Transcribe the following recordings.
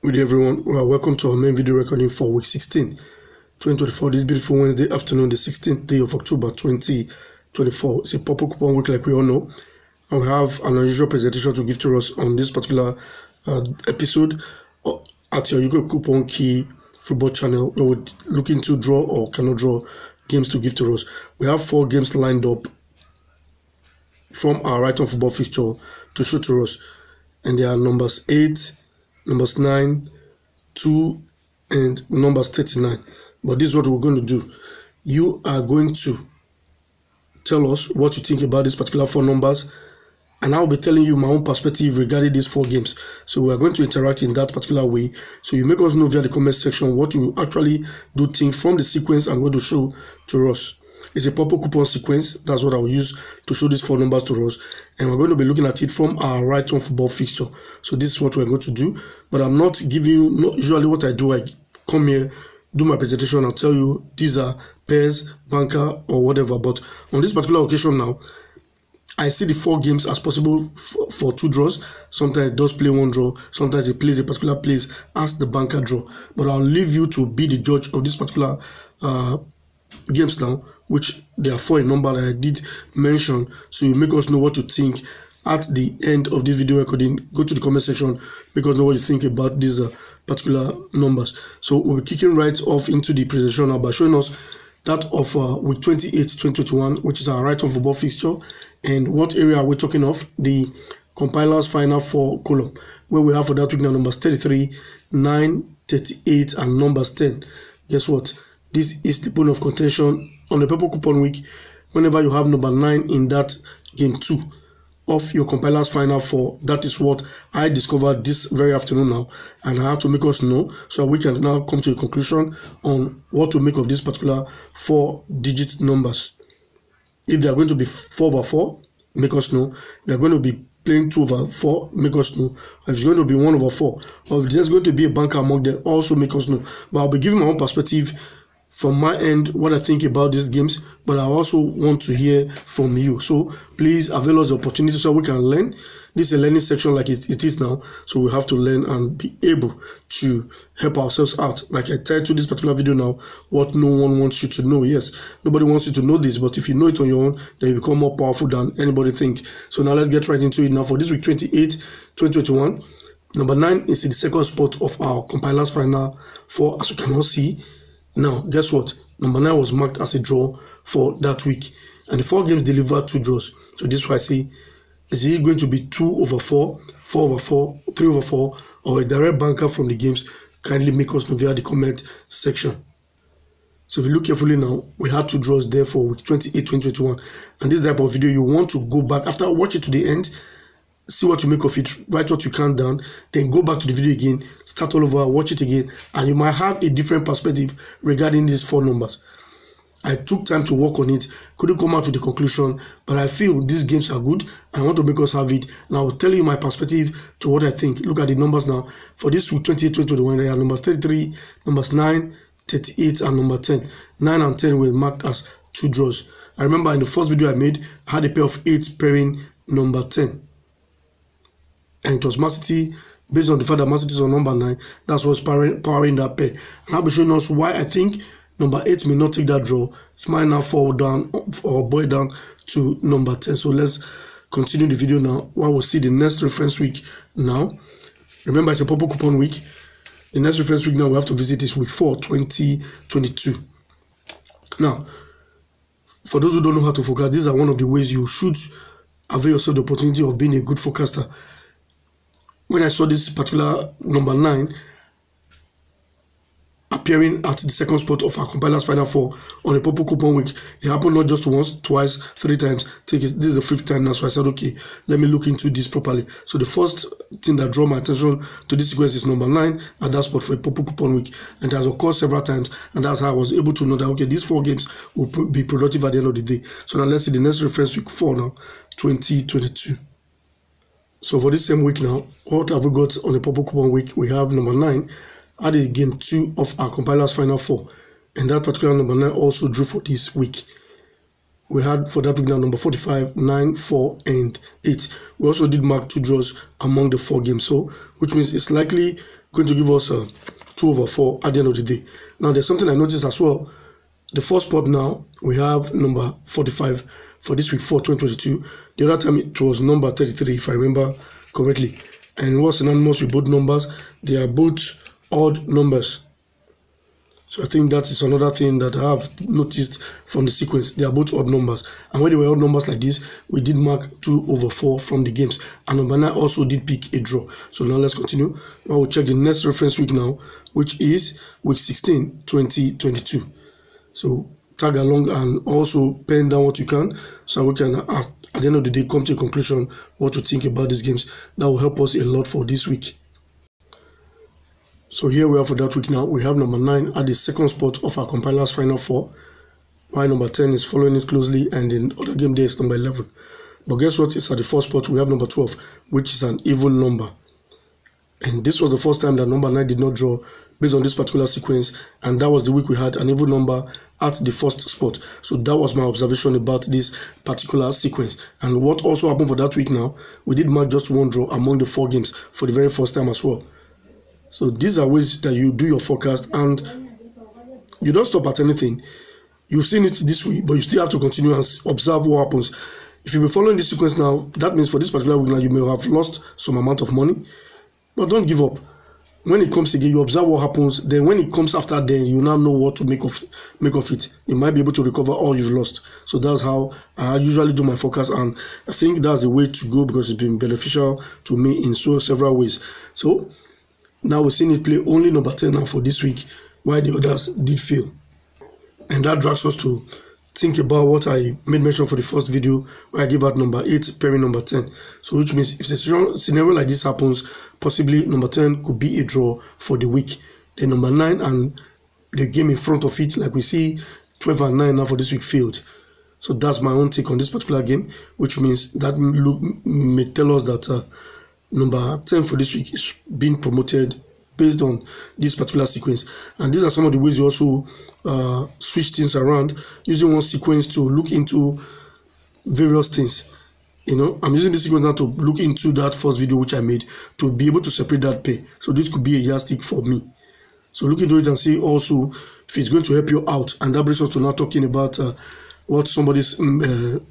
Good day, everyone. Well, welcome to our main video recording for week 16, 2024. This beautiful Wednesday afternoon, the 16th day of October 2024. It's a purple coupon week, like we all know, and we have an unusual presentation to give to us on this particular episode at your UK Coupon Key football channel, where we're looking to draw or cannot draw games to give to us. We have 4 games lined up from our right-on football fixture to show to us, and they are numbers 8, numbers 9, 2, and numbers 39. But this is what we're going to do. You are going to tell us what you think about these particular 4 numbers, and I'll be telling you my own perspective regarding these 4 games. So we are going to interact in that particular way. So you make us know via the comment section what you actually do think from the sequence I'm going to show to us. It's a purple coupon sequence. That's what I will use to show these 4 numbers to us. And we're going to be looking at it from our right-on football fixture. So this is what we're going to do. But I'm not giving you, usually what I do, I come here, do my presentation, I'll tell you these are pairs, banker, or whatever. But on this particular occasion now, I see the 4 games as possible for 2 draws. Sometimes it does play 1 draw. Sometimes it plays a particular place as the banker draw. But I'll leave you to be the judge of this particular games now, which there are 4 in number that I did mention. So you make us know what you think at the end of this video recording. Go to the comment section, make us know what you think about these particular numbers. So we'll be kicking right off into the presentation now by showing us that of week 28, 2021, which is our right-on football fixture. And what area are we talking of? The compilers final 4 column, where we have for that week now numbers 33, 9, 38, and numbers 10. Guess what? This is the bone of contention on the purple coupon week. Whenever you have number 9 in that game 2 of your compilers final 4, that is what I discovered this very afternoon now, and I have to make us know so we can now come to a conclusion on what to make of these particular 4-digit numbers. If they are going to be 4/4, make us know. If they are going to be playing 2/4, make us know. If it's going to be 1/4, or if there's going to be a banker among them, also make us know. But I'll be giving my own perspective from my end, what I think about these games, but I also want to hear from you. So please avail us the opportunity so we can learn. This is a learning section like it is now, so we have to learn and be able to help ourselves out. Like I titled this particular video now, what no one wants you to know. Yes, nobody wants you to know this, but if you know it on your own, then you become more powerful than anybody think. So now let's get right into it now. For this week 28, 2021, number 9 is in the second spot of our compilers final 4, as you can all see. Now, guess what? Number 9 was marked as a draw for that week. And the 4 games delivered 2 draws. So this is why I say, is it going to be 2/4, 4/4, 3/4, or a direct banker from the games? Kindly make us know via the comment section. So if you look carefully now, we had 2 draws there for week 28, 2021. And this type of video, you want to go back, after watch it to the end, see what you make of it, write what you can down, then go back to the video again, start all over, watch it again, and you might have a different perspective regarding these 4 numbers. I took time to work on it, couldn't come out with the conclusion, but I feel these games are good, and I want to make us have it, and I will tell you my perspective to what I think. Look at the numbers now. For this week 28, 2021, there are numbers 33, numbers 9, 38, and number 10. 9 and 10 were marked as 2 draws. I remember in the first video I made, I had a pair of 8 pairing number 10. And it was Man City, based on the fact that Man City is on number 9, that's what's powering that pair. And I'll be showing us why I think number 8 may not take that draw. It might now fall down or boil down to number 10. So let's continue the video now while we'll see the next reference week now. Remember, it's a purple coupon week. The next reference week now we have to visit is week 4, 2022. Now, for those who don't know how to forecast, these are one of the ways you should avail yourself the opportunity of being a good forecaster. When I saw this particular number 9 appearing at the second spot of our compilers final 4 on a purple coupon week, it happened not just once, twice, 3 times. This is the 5th time now, so I said, okay, let me look into this properly. So the first thing that drew my attention to this sequence is number 9 at that spot for a purple coupon week, and it has occurred several times, and that's how I was able to know that, okay, these 4 games will be productive at the end of the day. So now let's see the next reference week 4 now, 2022. So for this same week now, what have we got on the purple coupon week? We have number 9 at the game 2 of our compilers final 4, and that particular number 9 also drew for this week. We had for that week now number 45, 9, 4, and 8. We also did mark 2 draws among the 4 games, so which means it's likely going to give us 2/4 at the end of the day. Now, there's something I noticed as well. The first spot now, we have number 45 for this week 4, 2022. The other time it was number 33, if I remember correctly. And what's synonymous with both numbers? They are both odd numbers. So I think that is another thing that I have noticed from the sequence. They are both odd numbers. And when they were odd numbers like this, we did mark 2/4 from the games. And number 9 also did pick a draw. So now let's continue. Now we'll check the next reference week now, which is week 16, 2022. So tag along and also pen down what you can, so we can at the end of the day come to a conclusion what to think about these games. That will help us a lot for this week. So here we are for that week now. We have number 9 at the second spot of our compiler's final 4, while number 10 is following it closely, and in other game there is number 11. But guess what? It's at the first spot. We have number 12, which is an even number. And this was the first time that number 9 did not draw based on this particular sequence, and that was the week we had an even number at the first spot. So that was my observation about this particular sequence. And what also happened for that week now, we did mark just one draw among the 4 games for the very first time as well. So these are ways that you do your forecast, and you don't stop at anything. You've seen it this week, but you still have to continue and observe what happens. If you've been following this sequence now, that means for this particular week now, you may have lost some amount of money, but don't give up. When it comes again, you observe what happens. Then when it comes after, then you now know what to make of it. You might be able to recover all you've lost. So that's how I usually do my forecast, and I think that's the way to go because it's been beneficial to me in several ways. So now we're seeing it play only number 10 now for this week, while the others did fail. And that drags us to think about what I made mention for the first video, where I give out number 8 pairing number 10. So which means if a scenario like this happens, possibly number 10 could be a draw for the week. Then number 9 and the game in front of it, like we see 12 and 9 now for this week, failed. So that's my own take on this particular game, which means that may tell us that number 10 for this week is being promoted based on this particular sequence. And these are some of the ways you also switch things around, using one sequence to look into various things. You know, I'm using this sequence now to look into that first video which I made to be able to separate that pair. So this could be a yardstick for me. So look into it and see also if it's going to help you out. And that brings us to now talking about what somebody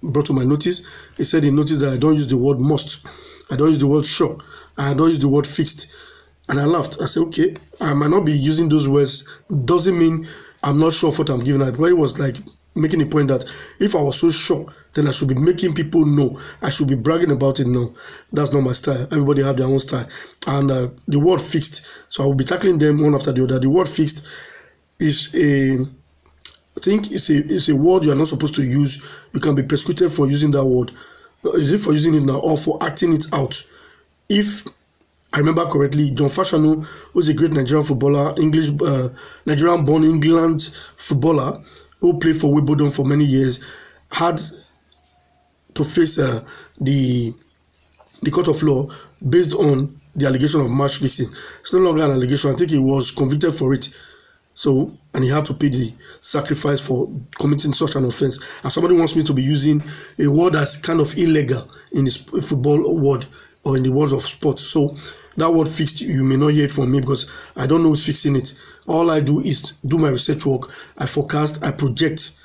brought to my notice. He said he noticed that I don't use the word must, I don't use the word sure, I don't use the word fixed. And I laughed. I said, okay, I might not be using those words. Doesn't mean I'm not sure of what I'm giving out. But it was like making a point that if I was so sure, then I should be making people know. I should be bragging about it now. That's not my style. Everybody have their own style. And the word fixed, so I will be tackling them one after the other. The word fixed is I think it's a word you are not supposed to use. You can be persecuted for using that word. Is it for using it now or for acting it out? If I remember correctly, John Fashanu, who's a great Nigerian footballer, Nigerian-born England footballer, who played for Wimbledon for many years, had to face the court of law based on the allegation of match fixing. It's no longer an allegation. I think he was convicted for it. So, and he had to pay the sacrifice for committing such an offense. And somebody wants me to be using a word that's kind of illegal in this football world or in the world of sports. So that word fixed, you may not hear it from me because I don't know who's fixing it. All I do is do my research work. I forecast, I project.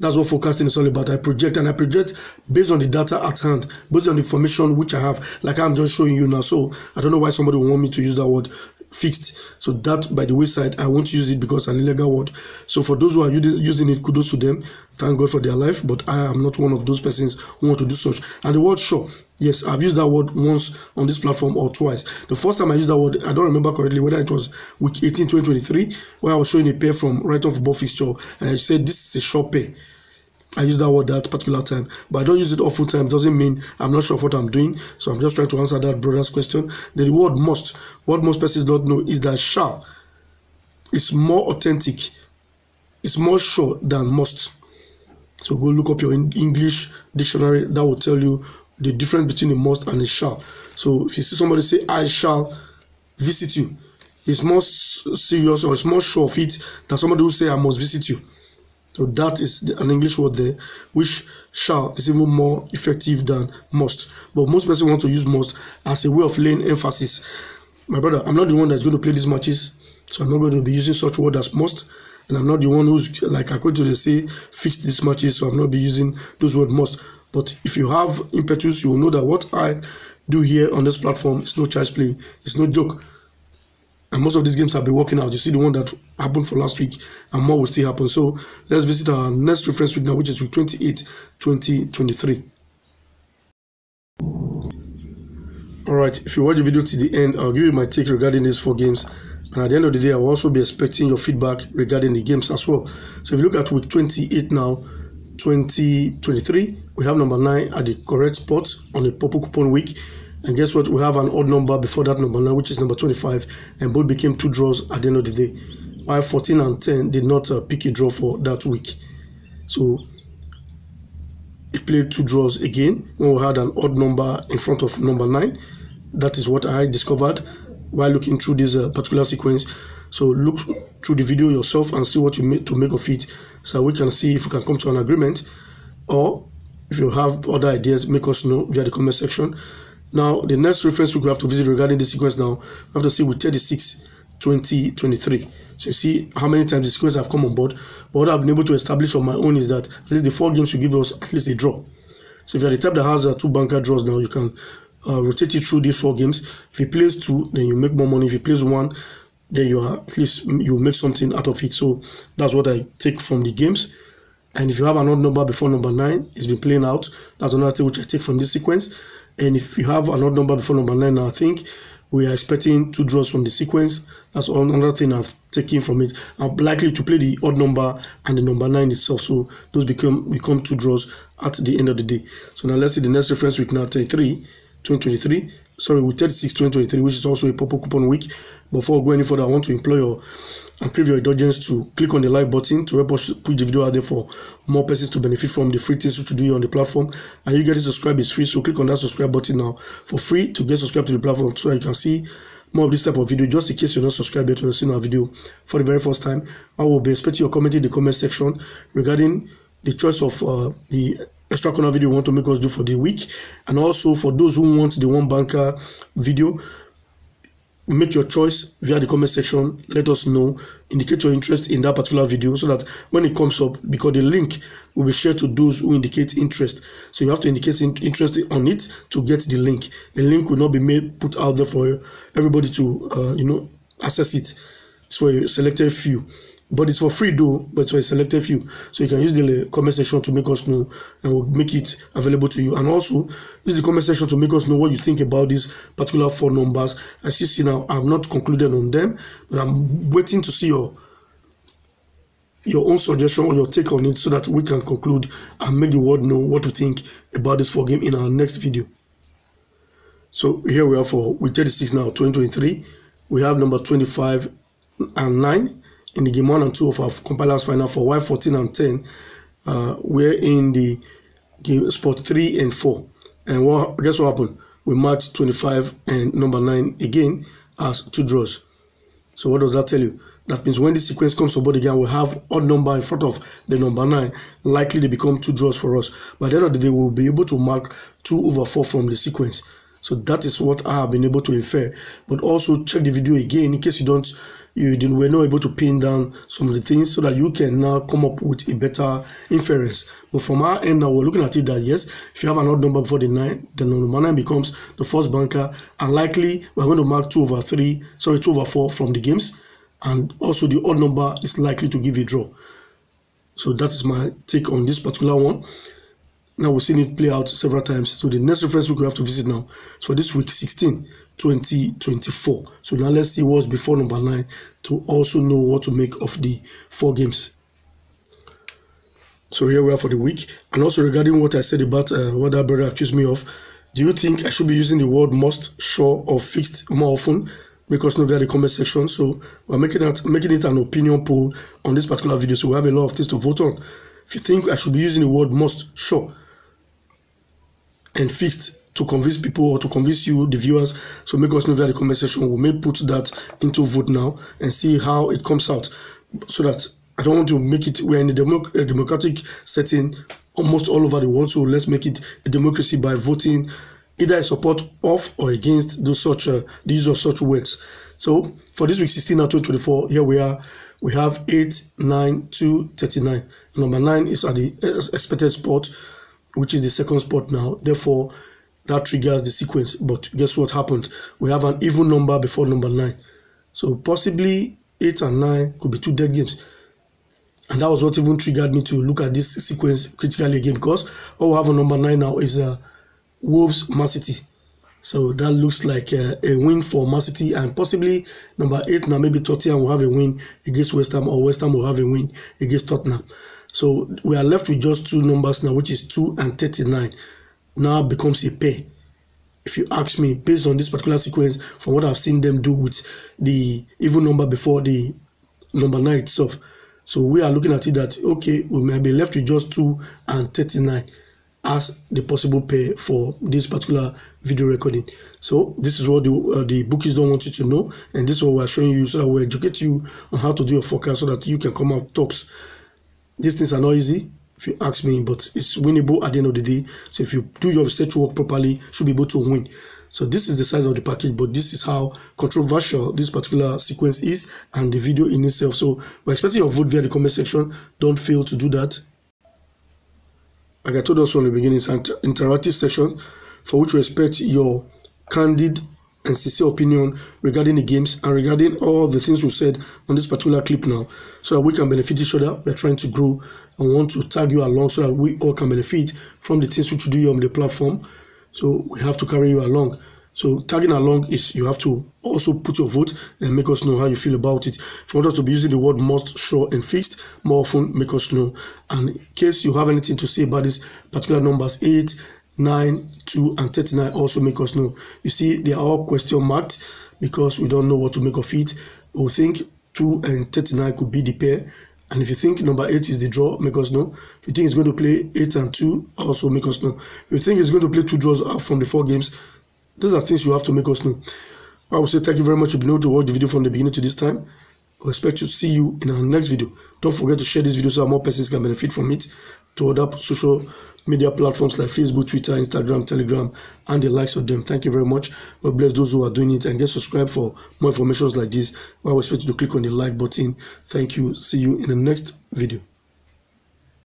That's what forecasting is all about. I project, and I project based on the data at hand, based on the information which I have, like I'm just showing you now. So I don't know why somebody would want me to use that word fixed. So that, by the wayside, I won't use it because it's an illegal word. So for those who are using it, kudos to them. Thank God for their life. But I am not one of those persons who want to do such. And the word sure, yes, I've used that word once on this platform or twice. The first time I used that word, I don't remember correctly whether it was week 18, 2023, where I was showing a pair from Right On Football Fixture, and I said this is a sure pair. I use that word that particular time, but I don't use it often times. Doesn't mean I'm not sure of what I'm doing. So I'm just trying to answer that brother's question. Then the word must, what most persons don't know is that shall is more authentic. It's more sure than must. So go look up your English dictionary. That will tell you the difference between a must and a shall. So if you see somebody say, I shall visit you, it's more serious or it's more sure of it than somebody who say, I must visit you. So that is an English word there, which shall is even more effective than must. But most persons want to use must as a way of laying emphasis. my brother, I'm not the one that's going to play these matches, so I'm not going to be using such word as must, and I'm not the one who's, like according to they say, fix these matches, so I'm not be using those word must. But if you have impetus, you will know that what I do here on this platform is no child's play, it's no joke. And most of these games have been working out. You see the one that happened for last week, and more will still happen. So let's visit our next reference week now, which is week 28, 2023. Alright, if you watch the video to the end, I'll give you my take regarding these 4 games. And at the end of the day, I will also be expecting your feedback regarding the games as well. So if you look at week 28 now, 2023, we have number 9 at the correct spot on a purple coupon week. And guess what? We have an odd number before that number 9, which is number 25. And both became 2 draws at the end of the day. While 14 and 10 did not pick a draw for that week. So it played 2 draws again when we had an odd number in front of number 9. That is what I discovered while looking through this particular sequence. So look through the video yourself and see what you make to make of it, so we can see if we can come to an agreement, or if you have other ideas, make us know via the comment section. Now the next reference we have to visit regarding this sequence now, we have to see with 36, 2023. So you see how many times the sequence have come on board. But what I've been able to establish on my own is that at least the 4 games will give us at least a draw. So if you're the type that has 2 banker draws now, you can rotate it through these 4 games. If he plays 2, then you make more money. If he plays 1, then you are at least you make something out of it. So that's what I take from the games. And if you have an odd number before number 9, it's been playing out. That's another thing which I take from this sequence. And if you have an odd number before number 9, now I think we are expecting 2 draws from the sequence. That's another thing I've taken from it. I'm likely to play the odd number and the number 9 itself. So those become 2 draws at the end of the day. So now let's see the next reference week now, 33, 2023. Sorry, with 36, 2023, which is also a purple coupon week. Before I go any further, I want to implore you and crave your indulgence to click on the like button to help us put the video out there for more persons to benefit from the free things which you do here on the platform. And you get to subscribe is free, so click on that subscribe button now for free to get subscribed to the platform so that you can see more of this type of video. Just in case you're not subscribed yet or you're seeing our video for the very first time, I will be expecting your comment in the comment section regarding the choice of the extra corner video you want to make us do for the week. And also for those who want the 1 banker video, make your choice via the comment section. Let us know, indicate your interest in that particular video, so that when it comes up, because the link will be shared to those who indicate interest, so you have to indicate interest on it to get the link. The link will not be put out there for everybody to access it. It's for a selected few, but it's for free though, but it's for a selected few. So you can use the comment section to make us know, and we'll make it available to you. And also use the comment section to make us know what you think about these particular 4 numbers. As you see now, I have not concluded on them, but I'm waiting to see your own suggestion or your take on it, so that we can conclude and make the world know what to think about this 4 game in our next video. So here we are for week 36 now, 2023. We have number 25 and 9 in the game 1 and 2 of our compilers final for, while 14 and 10 we're in the game spot 3 and 4. And guess what happened? We matched 25 and number 9 again as 2 draws. So what does that tell you? That means when this sequence comes aboard again, we have odd number in front of the number 9, likely to become 2 draws for us. By the end of the day, we'll be able to mark 2/4 from the sequence. So that is what I have been able to infer. But also check the video again in case you were not able to pin down some of the things, so that you can now come up with a better inference. But from our end now, we're looking at it that yes, if you have an odd number before the 9, then number 9 becomes the first banker, and likely we're going to mark 2/4 from the games, and also the odd number is likely to give a draw. So that is my take on this particular one. Now we've seen it play out several times. So the next reference week we have to visit now is for this week 16, 2024. So now let's see what's before number 9 to also know what to make of the 4 games. So here we are for the week. And also regarding what I said about what that brother accused me of, do you think I should be using the word must, sure, or fixed more often? Make us know via the comment section. So we're making it an opinion poll on this particular video. So we have a lot of things to vote on. If you think I should be using the word must, sure, and fixed to convince people or to convince you, the viewers, so make us know via the comment section. We may put that into vote now and see how it comes out, so that I don't want to make it, we're in a democratic setting almost all over the world, so let's make it a democracy by voting either I support of or against those such the use of such words. So for this week 16 and 2024, here we are. We have 8, 9, 2, 39. Number 9 is at the expected spot, which is the second spot now. Therefore, that triggers the sequence. But guess what happened? We have an even number before number 9. So possibly 8 and 9 could be 2 dead games. And that was what even triggered me to look at this sequence critically again, because all we have on number 9 now is Wolves Man City. So that looks like a win for Man City, and possibly number 8 now, maybe Tottenham will have a win against West Ham, or West Ham will have a win against Tottenham. So we are left with just 2 numbers now, which is 2 and 39. Now becomes a pair. If you ask me, based on this particular sequence, from what I've seen them do with the even number before the number 9 itself. So we are looking at it that, okay, we may be left with just 2 and 39 as the possible pair for this particular video recording. So this is what the bookies don't want you to know, and this is what we're showing you, so that we educate you on how to do a forecast so that you can come out tops. These things are not easy, if you ask me, but it's winnable at the end of the day. So if you do your research work properly, you should be able to win. So this is the size of the package, but this is how controversial this particular sequence is, and the video in itself. So we're expecting your vote via the comment section. Don't fail to do that. Like I told us from the beginning, it's an interactive section for which we expect your candid and sincere opinion regarding the games and regarding all the things we've said on this particular clip now, so that we can benefit each other. We're trying to grow and want to tag you along so that we all can benefit from the things which you do here on the platform. So we have to carry you along. So tagging along is you have to also put your vote and make us know how you feel about it. If you want us to be using the word must, sure, and fixed more often, make us know. And in case you have anything to say about these particular numbers, 8, 9, 2, and 39, also make us know. You see, they are all question marked because we don't know what to make of it. We think 2 and 39 could be the pair. And if you think number 8 is the draw, make us know. If you think it's going to play 8 and 2, also make us know. If you think it's going to play 2 draws out from the 4 games, those are things you have to make us know. I will say thank you very much for being able to watch the video from the beginning to this time. We expect to see you in our next video. Don't forget to share this video so that more persons can benefit from it to other social media platforms like Facebook, Twitter, Instagram, Telegram, and the likes of them. Thank you very much. God bless those who are doing it, and get subscribed for more information like this. I will expect you to click on the like button. Thank you. See you in the next video.